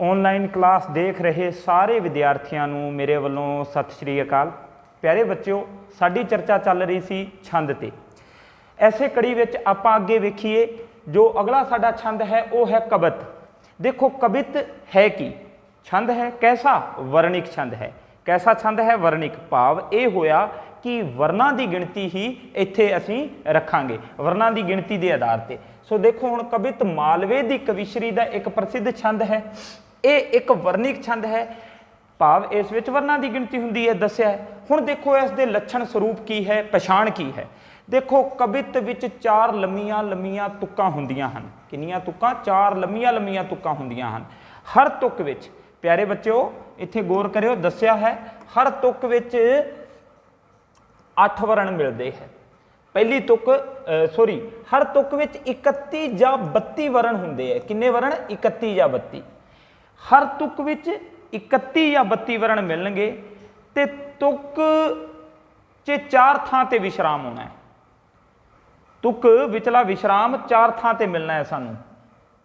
Online class देख रहे सारे विद्यार्थियों नूं मेरे वालों सत श्री अकाल। प्यारे बच्चों, साडी चर्चा चल रही सी छंद ते। ऐसे कड़ी विच आपां अगे वेखीए जो अगला साडा छंद है वो है कवित। देखो कवित है कि छंद है कैसा? वर्णिक छंद है। कैसा छंद है? वर्णिक। भाव ये होया कि वर्णां की गिणती ही इत्थे असीं रखांगे, वर्णां की गिणती के आधार पर। सो देखो हुण कवित मालवे की कविश्री का एक प्रसिद्ध छंद है। ये एक वर्णिक छंद है, भाव इस विच वर्णां की गिणती हुंदी है दस्सिया है। हुण देखो इस दे लक्षण स्वरूप की है, पछाण की है। देखो कवित विच चार लंमियां लंमियां तुक्कां हुंदियां हन। किन्नियां तुक्कां? चार लंमियां लंमियां तुक्कां हुंदियां हन। हर तुक विच, प्यारे बच्चों इत्थे गौर करियो, दस्सिया है हर तुक विच 8 वर्ण मिलते हैं। पहली तुक हर तुक विच 31 या 32 वर्ण हुंदे है। किन्ने वर्ण? 31 या 32। हर तुक विच 31 या 32 वर्ण मिलणगे ते तुक च 4 थां ते विश्राम होना है। तुक विचला विश्राम 4 थां ते मिलना है सानू।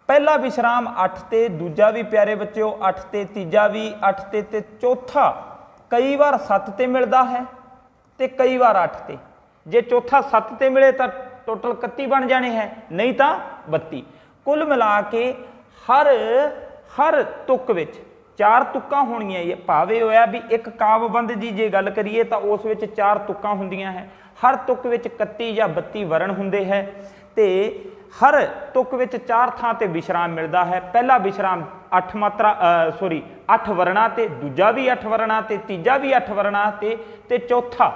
पहला विश्राम 8 ते, दूजा भी प्यारे बच्चों 8 ते, तीजा भी 8 ते चौथा कई बार 7 ते मिलता है ते कई बार 8 ते। जे चौथा 7 ते मिले तो टोटल 31 बन जाने हैं, नहीं तो 32। कुल मिला के हर तुक विच 4 तुक्कां होणियां है। भाव ये होया भी एक कावबंद जी जे गल करिए तो उस विच 4 तुक्कां हुंदियां है। हर तुक विच 31 या 32 वर्ण हुंदे है ते हर तुक विच 4 थां ते विश्राम मिलता है। पहला विश्राम 8 मात्रा 8 वर्णा ते, दूजा भी 8 वर्णा ते, तीजा भी 8 वर्णा ते चौथा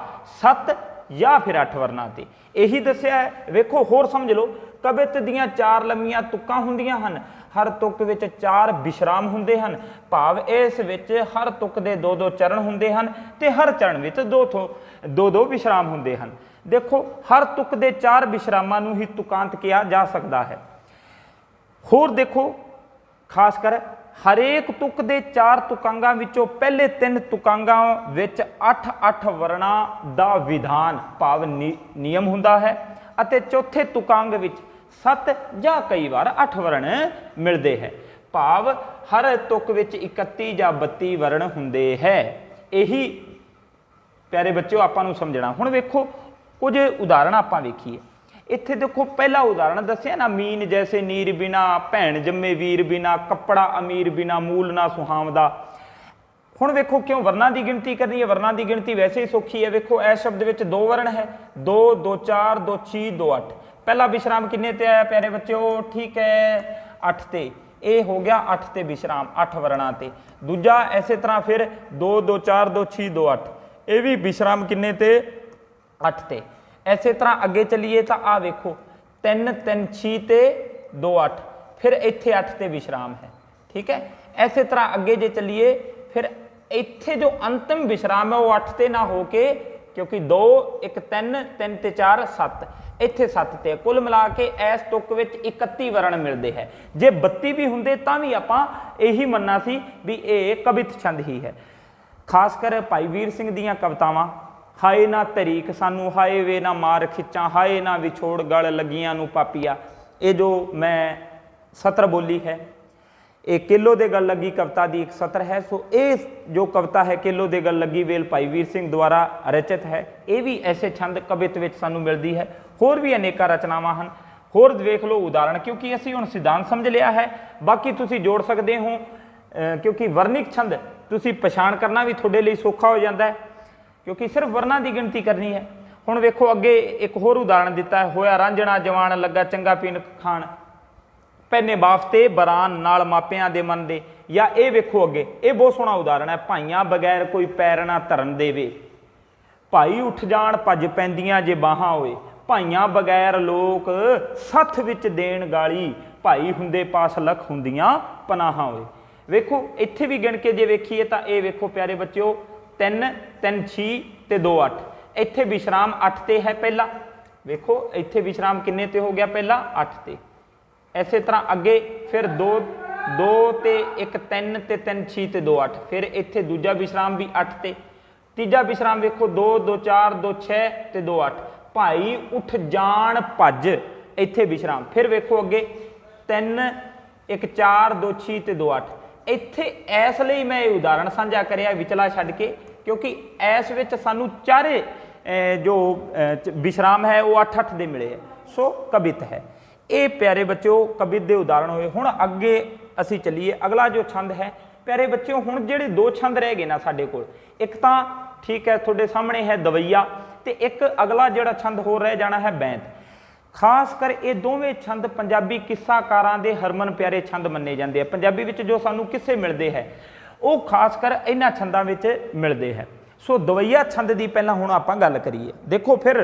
7 या फिर 8 वर्णा ते। यही दस्सिया है। वेखो होर समझ लो, कवित दियां 4 लंमियां तुक्कां हुंदियां हन। हर तुक विच 4 विश्राम हुंदे हन। भाव इस विच हर तुक दे 2-2 चरण हुंदे हन ते हर चरण विच 2-2 विश्राम हुंदे हन। देखो हर तुक दे 4 विश्रामां नूं ही तुकांत किया जा सकता है। होर देखो खासकर हरेक तुक दे 4 तुकांगां विचों पहले 3 तुकांगां विच 8-8 वर्णां दा विधान भाव नियम हुंदा है अते चौथे तुकांग विच 7 या कई बार 8 वर्ण मिलते हैं। भाव हर तुक विच 31 या 32 वर्ण हुंदे है। यही प्यारे बच्चों आपां नूं समझना। हुण वेखो कुछ उदाहरण आपां वेखीए। इत्थे देखो पहला उदाहरण दस्सिया ना, मीन जैसे नीर बिना, भैन जम्मे वीर बिना, कपड़ा अमीर बिना, मूल ना सुहावदा। हुण वेखो क्यों वर्णां की गिणती करनी है? वर्णां की गिणती वैसे ही सौखी है। वेखो इस शब्द विच 2 वर्ण है, 2, 2 4, 2 6, 2 8। पहला विश्राम किन्ने ते आया प्यारे बच्चों? ठीक है 8 ते। ये हो गया 8 ते विश्राम, 8 वर्णा ते। दूजा इस तरह फिर 2, 2 4, 2 6, 2 8। ये भी विश्राम किन्ने ते? 8 ते। इस तरह अगे चलीए तो आ वेखो 3, 3 6 ते 2 8। फिर इत्थे 8 ते विश्राम है। ठीक है। इस तरह अगे जे चलीए फिर इत्थे जो अंतिम विश्राम है वो 8 ते ना होके, क्योंकि 2 1 3 3 ते 4 7, इत्थे 7 ते। कुल मिला के इस तुक विच 31 वर्ण मिलते हैं। जे 32 भी हुंदे तां भी आपां यही मन्ना सी भी ये कवित छंद ही है। खासकर भाई वीर सिंह दीयां कवितावां, हाए ना तरीक सानू, हाए वे ना मार खिच्चां, हाए ना विछोड़ गल लगियां नू पापिया, ये जो मैं सत्र बोली है ये केलो दे गल लगी कविता की एक सत्र है। सो ये जो कविता है केलो दे गल लगी वेल भाई वीर सिंह द्वारा रचित है। ये भी ऐसे छंद कवित विच सानू मिलती है। होर भी अनेका रचनावां हन। होर देख लो उदाहरण, क्योंकि असीं हुण सिद्धांत समझ लिया है, बाकी तुसीं जोड़ सकते हो, क्योंकि वर्णिक छंद तुसीं पछाण करना भी तुहाडे लई सौखा हो जाता है, क्योंकि सिर्फ वर्णां की गिणती करनी है। हुण वेखो अगे एक होर उदाहरण दिता है, होया रांझणा जवान लगा चंगा पीन खाण, पैने बाफते बरान नाल मापियां दे मन दे। या ये वेखो अगे, ये बहुत सोहना उदाहरण है, भाइयां बगैर कोई पैर ना धरन देवे, भाई उठ जाण भज पैंदियां जे बाहां होए, भाइयां बगैर लोक सथ विच देण गाली, भाई हुंदे पास लख हुंदियां पनाहां होए। वेखो इत्थे भी गिण के जे वेखीए तां ये वेखो प्यारे बच्चों 3 3 6 ते 2 8। इत्थे विश्राम 8 ते है पहला। वेखो इत्थे विश्राम किन्ने ते हो गया? पहला 8 ते। इस तरह अगे फिर 2 2 ते 1 3 ते 3 6 ते 2 8। फिर इत्थे दूजा विश्राम भी 8 ते। तीजा विश्राम वेखो 2 2 4 2 6 ते 2 8। भाई उठ जाण भज, इत्थे विश्राम। फिर वेखो अगे 3 1 4 2 6 ते 2 8। ਇੱਥੇ ਐਸ ਲਈ ਮੈਂ ਇਹ ਉਦਾਹਰਣ ਸਾਂਝਾ ਕਰਿਆ ਵਿਚਲਾ ਛੱਡ ਕੇ, ਕਿਉਂਕਿ ਐਸ ਵਿੱਚ ਸਾਨੂੰ ਚਾਰੇ जो विश्राम है वो 8-8 ਦੇ ਮਿਲੇ ਹੈ। सो कवित है। ये प्यारे बच्चों कवित के उदाहरण हुए। हुण अगे असी चलीए अगला जो छंद है प्यारे बच्चों, हुण जिहड़े दो छंद रह गए ना साडे कोल, एक तां ठीक है तुहाडे सामने है दवैया, ते एक अगला जिहड़ा छंद होर रह जाना है बैंत। खास कर ये दोवें छंद पंजाबी किस्साकारां दे हरमन प्यारे छंद मन्ने जांदे आ। पंजाबी विच जो सानूं किस्से मिलदे है वो खास कर इन्हां छंदां विच मिलदे है। सो दवैया छंद की पहला हुण आपां गल करिए। देखो फिर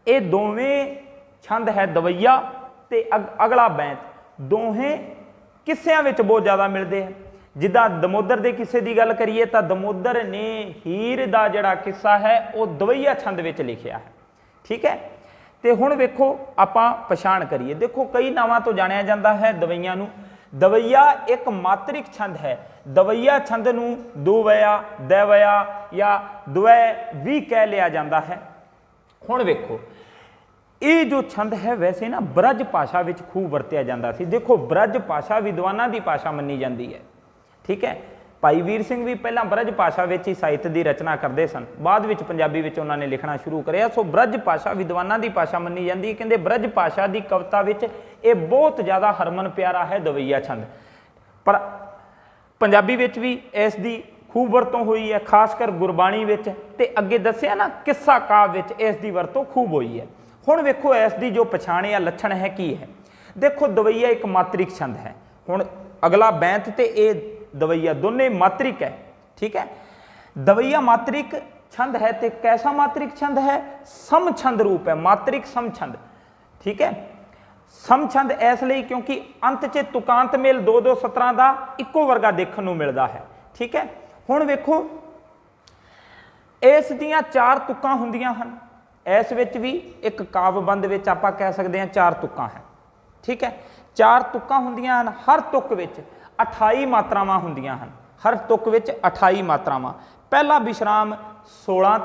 ये दोवें छंद है दवैया ते अगला बैंत, दोहें किस्सियां विच बहुत ज़्यादा मिलते हैं। जिद्दां दमोदर के किस्से की गल करिए तो दमोदर ने हीर का जिहड़ा किस्सा है वो दवैया छंद विच लिखिया है। ठीक है, तो हुण वेखो आपां पछाण करिए। देखो कई नावां तो जाणिया जांदा है दवैया नूं। दवैया एक मात्रिक छंद है। दवैया छंद नूं दुवया, दैवया या द्वै भी कह लिया जाता है। हुण वेखो ये जो छंद है वैसे ना ब्रज भाषा विच खूब वरतिया जाता सी। देखो ब्रज भाषा विद्वानां दी भाषा मन्नी जाती है। ठीक है, भाई वीर सिंह भी पहला ब्रज भाषा विच ही साहित्य की रचना करते सन, बाद विच पंजाबी विच उन्होंने लिखना शुरू करिया। सो ब्रज भाषा विद्वानां दी भाषा मन्नी जाती है। कहते ब्रज भाषा की कविता विच ये बहुत ज़्यादा हरमन प्यारा है दवैया छंद। पर पंजाबी विच भी इस दी खूब वरतों हुई है, खासकर गुरबाणी विच, ते अगे दस्सिया ना किस्सा काव्य विच इस दी वरतों खूब हुई है। हुण वेखो इस दी जो पछाण या लक्षण है की है। देखो दवैया एक मात्रिक छंद है। हुण अगला बैंत ते ये दवैया दोने मात्रिक है। ठीक है, दवैया मात्रिक छंद है तो कैसा मात्रिक छंद है? सम छंद रूप है, मात्रिक सम छंद। ठीक है, सम छंद इसलिए क्योंकि अंत च तुकांत मेल 2-2 सतरां का इक्को वर्गा देखने को मिलता है। ठीक है, हुण वेखो इस दियां 4 तुकां हुंदियां हन। इस विच भी एक काव्यबंध विच आपां कह सकते हैं 4 तुकां है। ठीक है, 4 तुकां हुंदियां हन। हर तुक विच 28 मात्रावां हुंदियां हन। हर तुक विच 28 मात्रावां। पहला विश्राम 16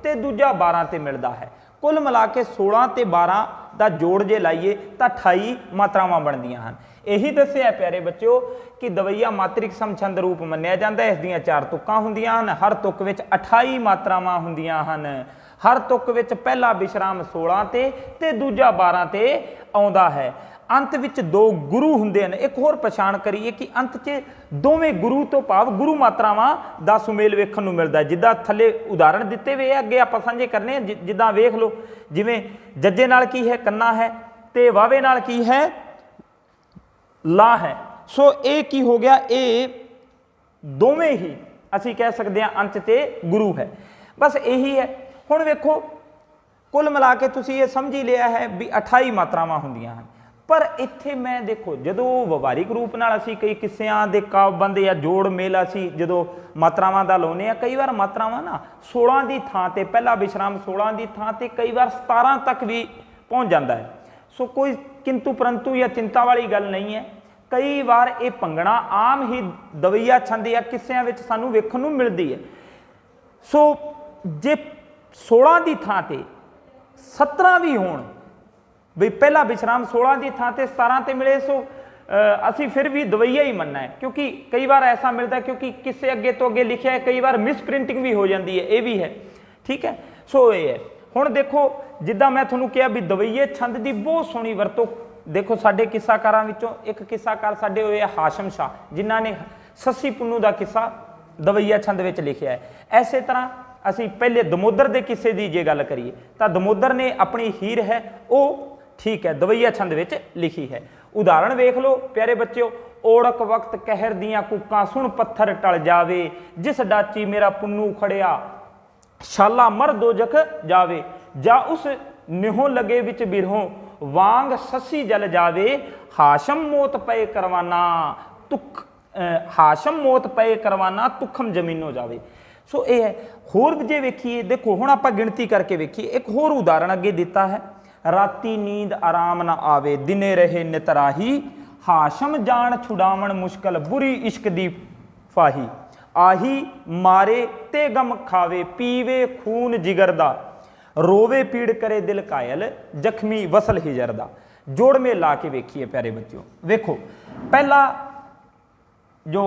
ते दूजा 12 ते मिलता है। कुल मिला के 16 ते 12 का जोड़ जे लाइए तो 28 मात्रावां बनदियां हन। यही दस्सिया प्यारे बच्चों कि दवैया मात्रिक सम छंद रूप मन्निया जाता है। इस दियां 4 तुकां हुंदियां हन। हर तुक विच 28 मात्रावां हुंदियां हन। हर तुक विच पहला विश्राम 16 ते दूजा 12 ते आउंदा है। अंत विच 2 गुरु हुंदे हैं। एक होर पछाण करिए कि अंत च दोवें गुरु तो भाव गुरु मात्रावां दा सुमेल वेखण नूं मिलदा। जिद्दां थल्ले उदाहरण दिते हुए अगे आपां साझे करने हैं। जिद्दां वेख लो, जिवें जज्जे नाल की है कन्ना है ते वावे नाल की है ला है। सो ये की हो गया, ये दोवें ही असीं कह सकते हैं अंत ते गुरु है। बस यही है। हुण वेखो कुल मिला के तुसीं ये समझ ही लिया है भी 28 मात्रावां हुंदियां हन। पर इत्थे मैं देखो जदों व्यवहारिक रूप नाल असीं कई किस्सियां दे काव्यबंध या जोड़ मेल असीं जदों मात्रावां दा लाउने आ, कई बार मात्रावां ना 16 की थां ते पहला विश्राम 16 की थां ते कई बार 17 तक भी पहुँच जाता है। सो कोई किंतु परंतु या चिंता वाली गल नहीं है। कई बार ये भंगड़ा आम ही दवैया छंद या किस्सियां विच सानूं वेखण नूं मिलदी है। सो जे 16 की थां ते 17 भी होण, बई पहला विश्राम 16 की थां ते 17 ते मिले, सो असी फिर भी दवैया ही मनना है। क्योंकि कई बार ऐसा मिलता है क्योंकि किस्से अगे तो अगे लिखा है, कई बार मिस प्रिंटिंग भी हो जाती है, ये भी है। ठीक है, सो ये है। हुण देखो जिद्दां मैं तुहानूं कहा भी दवैये छंद की बहुत सोहनी वरतों। देखो साडे किस्साकारां विचों एक किस्साकार साडे होए हाशम शाह, जिन्हां ने सस्सी पुन्नू का किस्सा दवैया छंद विच लिखिया है। इसे तरह असी पहले दमोदर के किस्से की जे गल करिए तो दमोदर ने अपनी हीर है वो ठीक है दवैया छंद विच लिखी है। उदाहरण वेख लो प्यारे बच्चों, ओड़क वक्त कहर दियां कुक्कां सुन पत्थर टल जावे, जिस डाची मेरा पुन्नू खड़िया शाला मर दोजख जावे, जा उस निहों लगे विच बिरहों वांग ससी जल जावे, हाशम मौत पे करवाना तुख हाशम मौत पे करवाना तुखम जमीनों जावे। सो ये है। होर जे वेखिए देखो हुण आपां गिणती करके वेखिए, एक होर उदाहरण अगे दिता है। राती नींद आराम ना आवे, दिने रहे नितराही, हाशम जान छुड़ावन मुश्किल बुरी इश्क दी फाही, आही मारे ते गम खावे, पीवे खून जिगर दा, रोवे पीड़ करे दिल कायल, जख्मी वसल हिजर दा। जोड़ में ला के वेखिए प्यारे बच्चों। वेखो पहला जो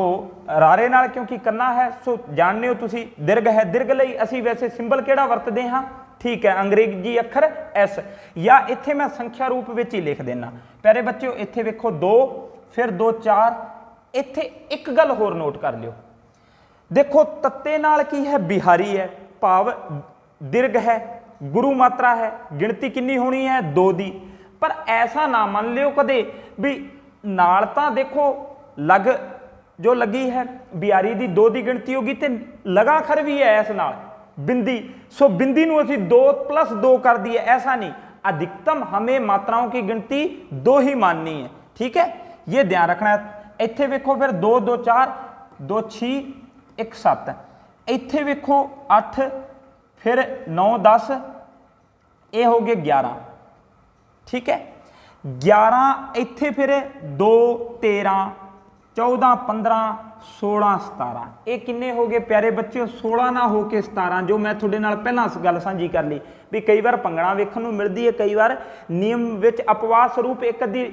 रारे नाल क्योंकि कन्ना है सो जानते हो तुसी दीर्घ है, दीर्घ लई असी वैसे सिंबल किहड़ा वरतदे हाँ, ठीक है अंग्रेजी अखर एस, या इत्थे मैं संख्या रूप विच ही लिख देना। प्यारे बच्चों इत्थे वेखो 2 फिर 2 4, इत्थे एक गल होर नोट कर लियो, देखो तत्ते नाल की है बिहारी है, भाव दीर्घ है, गुरु मात्रा है, गिणती कितनी होनी है 2 दी, पर ऐसा ना मान लियो कदे भी नाल तां देखो लग जो लगी है बिहारी दी 2 दी गिणती होगी तो लगा खर भी है इस नाल बिंदी, सो बिंदी नूं असीं 2 + 2 कर दिए, ऐसा नहीं, अधिकतम हमें मात्राओं की गिनती 2 ही माननी है, ठीक है, ये ध्यान रखना है। इत्थे वेखो फिर 2 2 4 2 6 1 7, इत्थे वेखो 8 फिर 9 10, ये हो गए 11, ठीक है, 11 इत्थे फिर 2 13 14 15 16 17, ये किन्ने हो गए प्यारे बच्चों 16 ना हो के 17, जो मैं थोड़े नाल पहला गल साझी कर ली भी कई बार भंगड़ा वेखण नूं मिलदी है, कई बार नियम विच अपवाद स्वरूप एक अद्धी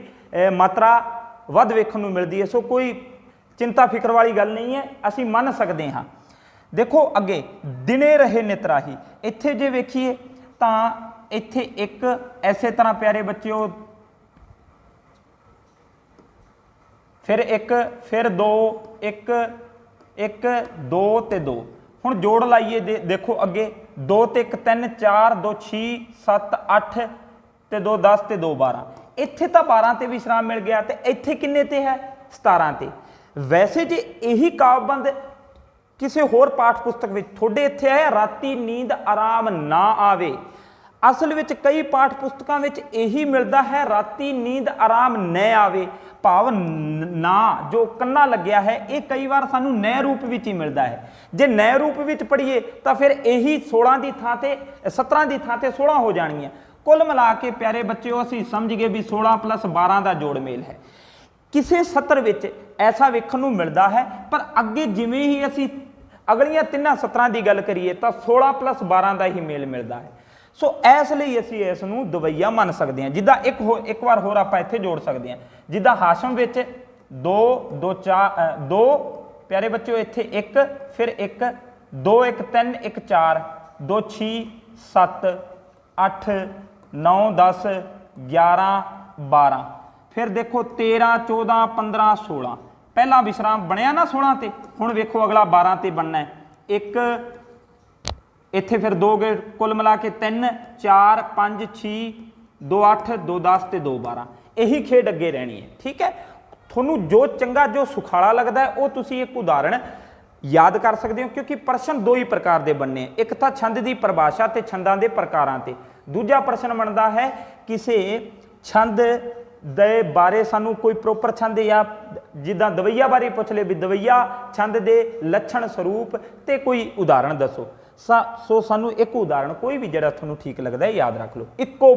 मात्रा वध वेखण नूं मिलदी है, सो कोई चिंता फिक्र वाली गल नहीं है, असीं मन सकते हाँ। देखो अगे दिने रहे नितराही, इत्थे जे वेखीए तां इत्थे एक इसे तरह प्यारे बच्चों फिर 1 फिर 2 1 1 2 ते 2, हुण जोड़ लाइए देखो अगे 2 ते 1 3 4 2 6 7 8 ते 2 10 ते 2 12, इत्थे तां 12 ते भी विश्राम मिल गया, ते इत्थे किन्ने ते है 17 ते। वैसे जे यही काव्यबंध किसी होर पाठ पुस्तक में थोड़े इत्थे है राती नींद आराम ना आवे, असल विच कई पाठ पुस्तकों में यही मिलता है राती नींद आराम न आवे, भाव ना जो कन्ना लग्या है ये कई बार सानू नए रूप विच ही मिलता है, जे नए रूप विच पढ़िए तो फिर यही 16 की थां ते 17 की थां ते 16 हो जानी है। कुल मिला के प्यारे बच्चों असीं समझ गए भी 16 + 12 का जोड़ मेल है। किसी सत्र विच ऐसा वेखण नूं मिलता है, पर अगे जिवें ही असीं अगलियां 3 सत्तरां की गल करिए तो 16 + 12 का ही मेल मिलता है। सो इस लिए असीं इस नूं दवैया मन सकते हैं, जिद्दां एक बार होर आपां इत्थे जोड़ सकते हैं, जिद्दां हाशम विच 2 2 4 2 प्यारे बच्चों इत्थे 1 फिर 1 2 1 3 1 4 2 6 7 8 9 10 11 12, फिर देखो 13 14 15 16, पहला विश्राम बनया ना 16 ते, हुण वेखो अगला 12 ते बनना है, 1 इत्थे फिर 2 गए, कुल मिला के 3 4 5 6 2 8 2 10 ते 2 12, यही खेड अगे रहनी है, ठीक है। थोनू जो चंगा जो सुखाला लगता है वो तुसी एक उदाहरण याद कर सकते हो, क्योंकि प्रश्न 2 ही प्रकार के बनने, एक तो छंद की परिभाषा ते छंदां दे प्रकारां ते, दूजा प्रश्न बनता है किसी छंद दे बारे सानू कोई प्रोपर छंद या जिद्दां दवैया बारे पूछ ले भी दवैया छंद दे लक्षण स्वरूप ते कोई उदाहरण दसो, सो सानू एक उदाहरण कोई भी जिहड़ा तुहानू ठीक लगता है याद रख लो। इक्को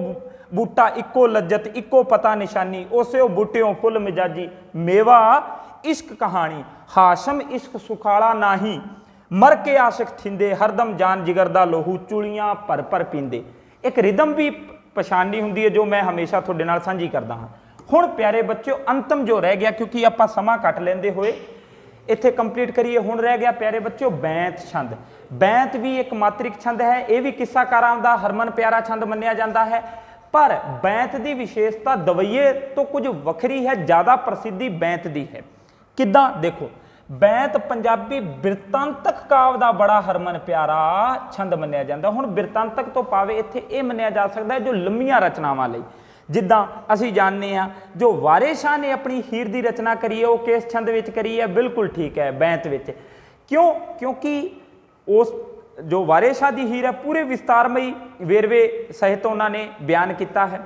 बूटा इक्को लज्जत इक्को पता निशानी, उसे बूटियों फुल मिजाजी मेवा इश्क कहानी, हाशम इश्क सुखाला नाही मर के आशिक थिंदे हरदम जान जिगर दा लोहू चुलियां भर भर पींदे। एक रिदम भी पछाणनी हुंदी है जो मैं हमेशा तुहाडे नाल साझी करदा हां। हुण प्यारे बच्चों अंतिम जो रह गया, क्योंकि आपां समा कट लेंदे होए इत्थे कंप्लीट करिए, हुण रह गया प्यारे बच्चों बैंत छंद। बैंत भी एक मात्रिक छंद है, यह भी किस्साकारां दा हरमन प्यारा छंद मन्निया जाता है, पर बैंत की विशेषता दवैये तो कुछ वखरी है, ज़्यादा प्रसिद्धि बैंत की है। किद्दां देखो बैंत पंजाबी बिरतांतक काव्य का बड़ा हरमन प्यारा छंद मन्निया जाता। हुण बिरतांतक तो पावे इत्थे यह मन्निया जा सकता है जो लंबियां रचनावां लई, जिद्दां असीं जानते हैं जो वारिस शाह ने अपनी हीर की रचना करी है वो किस छंद विच करी है, बिल्कुल ठीक है बैंत विच। क्यों? क्योंकि उस जो वारिस शाह की हीर है पूरे विस्तारमई वेरवे सहित उन्होंने बयान किया है।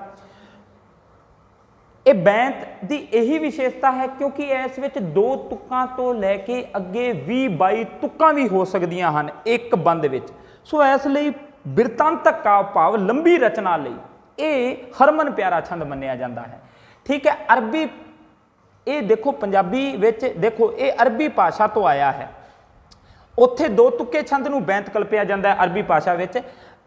ये बैंत की यही विशेषता है क्योंकि इस विच 2 तुक्कां तो लैके अगे 20-22 तुक्कां भी हो सकदियां हन एक बंद विच। सो इसलिए बिरतांतक काव्य भाव लंबी रचना लई ये हरमन प्यारा छंद मन्निया जाता है, ठीक है। अरबी ये देखो पंजाबी विच देखो ये अरबी भाषा तो आया है, उत्थे 2 तुक्के छंद नूं बैंत कल्पिया जाता है अरबी भाषा विच,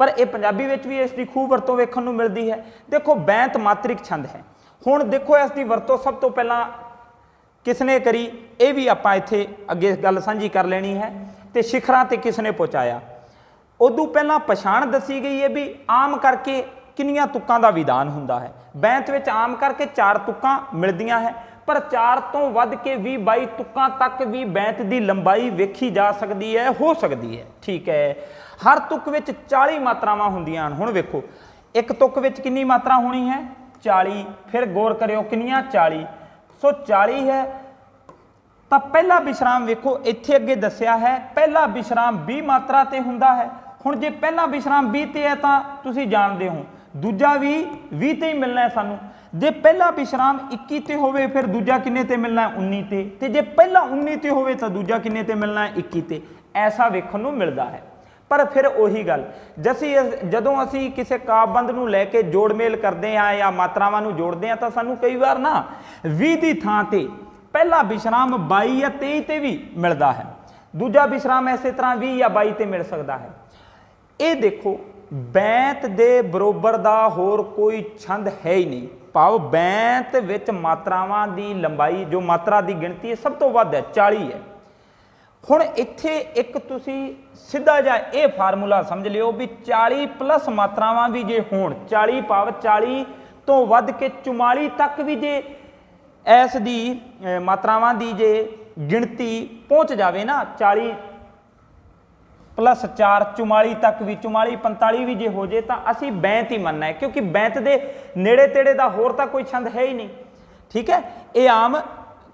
पर यह पंजाबी विच भी इसकी खूब वरतों वेखण नूं मिलदी है। देखो बैंत मात्रिक छंद है। हुण देखो इसकी वरतों सब तो पहला किसने करी, ये भी आपां इत्थे अगे गल सांझी कर लेनी है। तो शिखरां ते किसने पहुँचाया, उदों पहलां पछाण दसी गई है भी आम करके किन्नियां तुक्कां दा विधान हुंदा है। बैंत विच आम करके 4 तुक्कां मिलदियां है, पर 4 तो वध के भी 22 तुक्कां तक भी बैंत की लंबाई वेखी जा सकती है, हो सकती है। ठीक है, हर तुक विच 40 मात्रावां हुंदियां। हुण वेखो एक तुक विच कितनी मात्रा होनी है, 40, फिर गौर करियो कितनियां 40, सो 40 है। तो पहला विश्राम वेखो इत्थे अगे दस्या है, पहला विश्राम 20 मात्रा ते हुंदा है। हुण जे पहला विश्राम 20 ते है तो तुसीं जाणदे हो दूजा भी 20 ते ही मिलना है सानू। जे पहला विश्राम 21 ते होवे फिर दूजा किन्ने ते मिलना है, 19 ते जे पहला 19 ते होवे तो दूजा किन्ने ते मिलना है, 21 ते। ऐसा वेखण नूं मिलदा है। पर फिर उही गल जदों असी किसी काबबंद नूं लैके जोड़ मेल करते हैं या मात्रावां नूं जोड़ते हैं तो सानू कई बार ना 20 की थां ते पहला विश्राम 22 या 23 ते भी मिलता है, दूजा विश्राम इस तरह 20 या 22 ते मिल सकता है। ये देखो बैंत दे बरोबर दा होर कोई छंद है ही नहीं, भाव बैंत विच मात्रावां दी लंबाई जो मात्रा की गिणती है सब तो वध है, 40 है। हुण इत्थे एक तुसी सीधा जा ये फार्मूला समझ लियो भी 40 प्लस मात्रावां भी जे होण, 40 भाव 40 तो वध के 44 तक भी जे ऐस दी मात्रावां दी जे गिणती पहुँच जाए ना, 40 प्लस 4 44 तक भी, 44 45 भी जे हो जाए तो असी बैंत ही मनना है, क्योंकि बैंत दे नेड़े तेड़े दा होर तां कोई छंद है ही नहीं। ठीक है, ये आम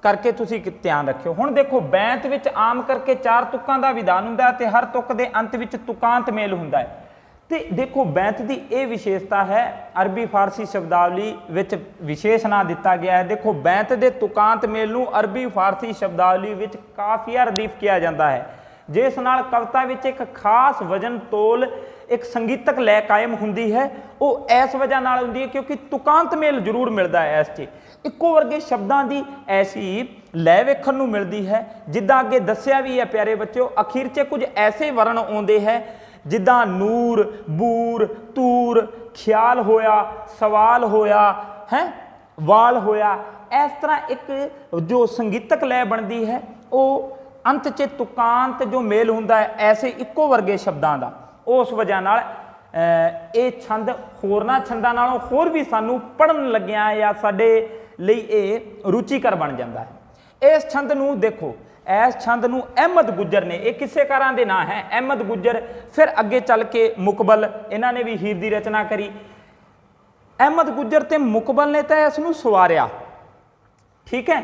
करके तुसी ध्यान रखियो। हुण देखो बैंत विच आम करके 4 तुक्कां दा विधान हुंदा है ते हर तुक दे अंत विच तुकांत मेल हुंदा है। ते देखो बैंत दी ये विशेषता है, अरबी फारसी शब्दावली विच विशेष ना दिता गया है। देखो बैंत दे तुकांत मेल नूं अरबी फारसी शब्दावली विच काफिया रदीफ किया जाता है, जिस नाल कविता विच एक खास वजन तोल एक संगीतक लै कायम हुंदी है। वो इस वजह नाल हुंदी है क्योंकि तुकांत मेल जरूर मिलता है, इस च इक्को वर्गे शब्दों की ऐसी लै वेखण नूं मिलदी है। जिद्दां अगे दस्सिया भी है प्यारे बच्चों, अखीर च कुछ ऐसे वर्ण आउंदे है जिद्दां नूर, बूर, तूर, ख्याल होया, सवाल होया है, वाल होया। इस तरह एक जो संगीतक लै बनती है वो अंत च तुकांत जो मेल हुंदा है ऐसे इक्को वर्गे शब्दों का, उस वजह नाल ये छंद होरना छंदा नालों होर भी सानू पढ़न लग्या या साडे लई ये रुचिकर बन जाता है। इस छंद नूं देखो, इस छंद नूं अहमद गुज्जर ने, एक किस्सेकारां दे नां है अहमद गुज्जर, फिर अगे चल के मुकबल, इन्हां ने भी हीर दी रचना करी। अहमद गुज्जर ते मुकबल ने तो इसनूं सवारिया, ठीक है,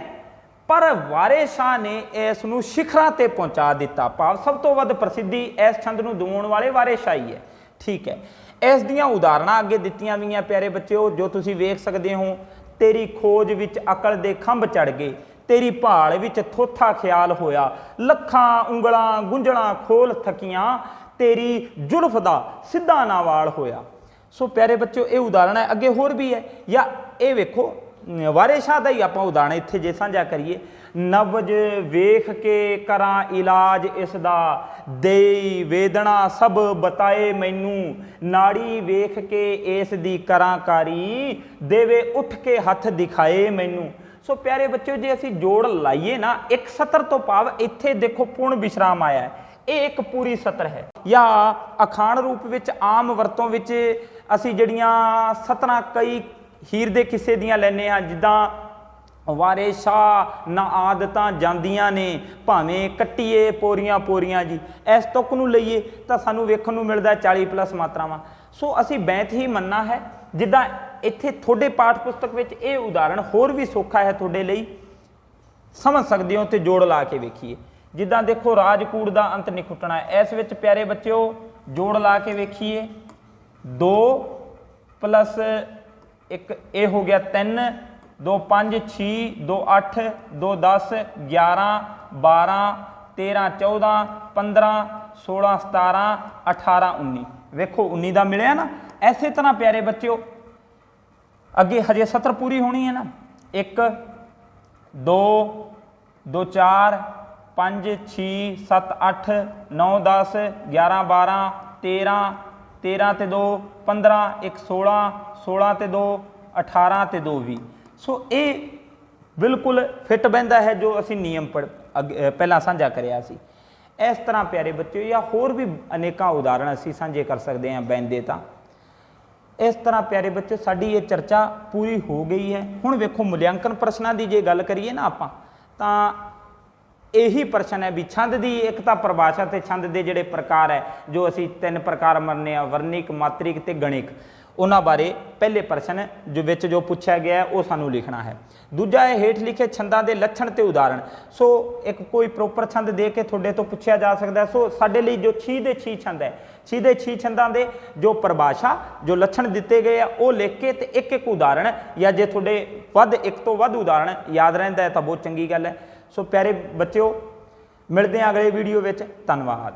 पर वारे शाह ने इसनूं शिखरां ते पहुंचा दिता। भाव सब तो वध प्रसिद्धि इस छंद नूं दिवाउण वाले वारे शाह ही है। ठीक है, इस दियां उदाहरणां अगे दित्तियां गईयां प्यारे बच्चों, जो तुसीं वेख सकदे हो। तेरी खोज विच अकल दे खंभ चढ़ गए, तेरी भाल विच थोथा ख्याल होया, लखां उंगलां गुंजलां खोल थकियां, तेरी जुल्फ दा सिद्धा नावाल होया। सो प्यारे बच्चों ये उदाहरण है, अगे होर भी है। या ये वेखो वारे शाह का ही आपां उदाहरण इत्थे जे साझा करिए। नबज वेख के करां इलाज इसदा, दे वेदना सब बताए मैनू, नाड़ी वेख के इस दी करां कारी, देवे उठ के हथ दिखाए मैनू। सो प्यारे बच्चों जे असी जोड़ लाइए ना, एक सत्र तो भाव इत्थे देखो पूर्ण विश्राम आया है, ये एक पूरी सत्र है। या अखाण रूप विच आम वरतों विच असी जड़ियां सतरां कई हीर दे किस्से दियां लैने हाँ, जिद्दां वारे शाह ना आदतां जांदियां ने, भावें कट्टीए पोरियां पोरियां जी। इस तुक नूं लईए तो सानू वेखण नूं मिलदा 40 प्लस मात्रावां। सो असी बैंत ही मनना है। जिद्दां इत्थे थोड़े पाठ पुस्तक विच ये उदाहरण होर भी सौखा है तुहाडे लई, समझ सकदे हो, तो जोड़ ला के वेखीए। जिद्दां देखो राजकूट दा अंत नहीं खुटना है, इस विच प्यारे बच्चों जोड़ ला के वेखीए। 2 प्लस 1 ये हो गया 3, 2 5 6, 2 8, 2 10, 11, 12, 13, 14, 15, 16, 17, 18, 19। वेखो 19 का मिलिया ना। इस तरह प्यारे बच्चों अगे हजे सत्र पूरी होनी है ना। 1 2 2 4 5 6 7 8 9 10 11 12 13 13 ते 2 15 1 16 16 ते 2 18 ते 2 20। सो ये ਬਿਲਕੁਲ ਫਿੱਟ ਬਹਿੰਦਾ ਹੈ, ਜੋ ਅਸੀਂ ਨਿਯਮ ਪਹਿਲਾਂ ਸਾਂਝਾ ਕਰਿਆ ਸੀ। ਇਸ ਤਰ੍ਹਾਂ ਪਿਆਰੇ ਬੱਚਿਓ ਜਾਂ ਹੋਰ ਵੀ ਅਨੇਕਾਂ ਉਦਾਹਰਣ ਅਸੀਂ ਸਾਂਝੇ ਕਰ ਸਕਦੇ ਹਾਂ ਬਹਿੰਦੇ ਤਾਂ। ਇਸ ਤਰ੍ਹਾਂ ਪਿਆਰੇ ਬੱਚੇ ਸਾਡੀ ਇਹ ਚਰਚਾ ਪੂਰੀ ਹੋ ਗਈ ਹੈ। ਹੁਣ ਵੇਖੋ ਮੁੱਲਿਆਂਕਨ ਪ੍ਰਸ਼ਨਾਂ ਦੀ ਜੇ ਗੱਲ ਕਰੀਏ ਨਾ ਆਪਾਂ, ਤਾਂ ਇਹੀ ਪ੍ਰਸ਼ਨ ਹੈ ਵੀ ਛੰਦ ਦੀ ਇੱਕ ਤਾਂ ਪਰਿਭਾਸ਼ਾ ਤੇ ਛੰਦ ਦੇ ਜਿਹੜੇ ਪ੍ਰਕਾਰ ਹੈ, ਜੋ ਅਸੀਂ 3 ਪ੍ਰਕਾਰ ਮੰਨਦੇ ਆ, ਵਰਨਿਕ, ਮਾਤਰਿਕ ਤੇ ਗਣਿਕ, ਉਹਨਾਂ ਬਾਰੇ ਪਹਿਲੇ ਪ੍ਰਸ਼ਨ ਜੋ ਵਿੱਚ ਜੋ ਪੁੱਛਿਆ ਗਿਆ ਉਹ ਸਾਨੂੰ ਲਿਖਣਾ ਹੈ। ਦੂਜਾ ਹੈ ਹੇਠ ਲਿਖੇ ਛੰਦਾਂ ਦੇ ਲੱਛਣ ਤੇ ਉਦਾਹਰਣ। ਸੋ ਇੱਕ ਕੋਈ ਪ੍ਰੋਪਰ ਛੰਦ ਦੇ ਕੇ ਤੁਹਾਡੇ ਤੋਂ ਪੁੱਛਿਆ ਜਾ ਸਕਦਾ। ਸੋ ਸਾਡੇ ਲਈ ਜੋ 6 ਦੇ 6 ਛੰਦ ਹੈ, 6 ਦੇ 6 ਛੰਦਾਂ ਦੇ ਜੋ ਪਰਿਭਾਸ਼ਾ, ਜੋ ਲੱਛਣ ਦਿੱਤੇ ਗਏ ਆ, ਉਹ ਲਿਖ ਕੇ ਤੇ ਇੱਕ ਇੱਕ ਉਦਾਹਰਣ, ਜਾਂ ਜੇ ਤੁਹਾਡੇ ਇੱਕ ਤੋਂ ਵੱਧ ਉਦਾਹਰਣ ਯਾਦ ਰਹਿੰਦਾ ਹੈ ਤਾਂ ਬਹੁਤ ਚੰਗੀ ਗੱਲ ਹੈ। ਸੋ ਪਿਆਰੇ ਬੱਚਿਓ, ਮਿਲਦੇ ਹਾਂ ਅਗਲੇ ਵੀਡੀਓ ਵਿੱਚ। ਧੰਨਵਾਦ।